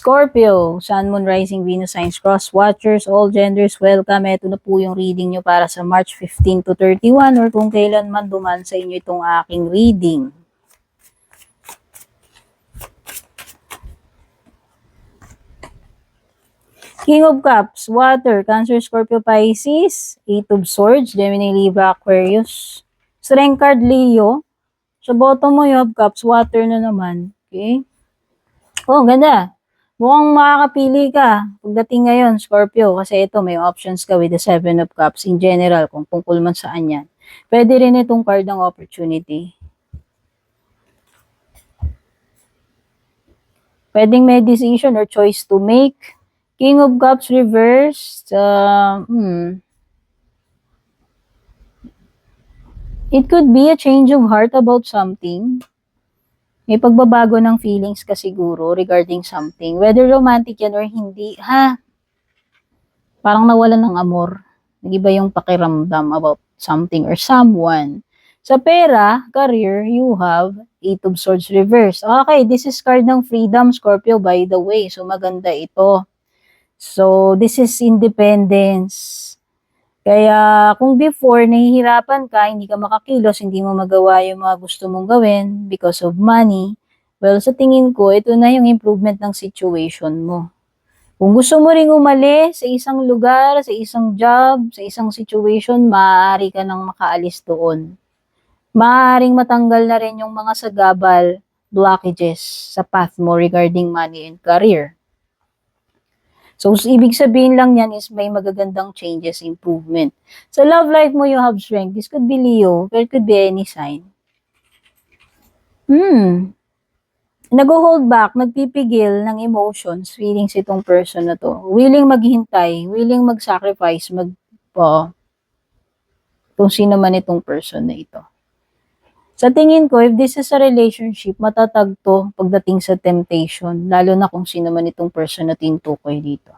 Scorpio, Sun, Moon, Rising, Venus, Signs, Cross Watchers, all genders, welcome. Ito na po yung reading nyo para sa March 15 to 31 or kung kailan man duman sa inyo itong aking reading. King of Cups, Water, Cancer, Scorpio, Pisces, Eight of Swords, Gemini, Libra, Aquarius. Strength card, Leo. Sa bottom mo yung Cups, Water na naman. Okay? Oh, ganda. Mukhang makakapili ka pagdating ngayon, Scorpio, kasi ito may options ka with the Seven of Cups in general, kung tungkol man saan yan. Pwede rin itong card ng opportunity. Pwedeng may decision or choice to make. King of Cups reversed. It could be a change of heart about something. May pagbabago ng feelings ka siguro regarding something. Whether romantic yan or hindi, parang nawalan ng amor. Nag-iba yung pakiramdam about something or someone. Sa pera, career, you have Eight of Swords reverse. Okay, this is card ng freedom, Scorpio, by the way. So, maganda ito. So, this is independence. Kaya, kung before, nahihirapan ka, hindi ka makakilos, hindi mo magawa yung mga gusto mong gawin because of money, well, sa tingin ko, ito na yung improvement ng situation mo. Kung gusto mo ring umalis sa isang lugar, sa isang job, sa isang situation, maaari ka nang makaalis doon. Maaaring matanggal na rin yung mga sagabal blockages sa path mo regarding money and career. So, ibig sabihin lang yan is may magagandang changes, improvement. Sa love life mo, you have strength. This could be Leo, but it could be any sign. Nag-hold back, nagpipigil ng emotions, feelings itong person na to. Willing maghintay, willing mag-sacrifice, kung sino man itong person na ito. Sa tingin ko, if this is a relationship, matatag to pagdating sa temptation, lalo na kung sino man itong person na tinutukoy dito.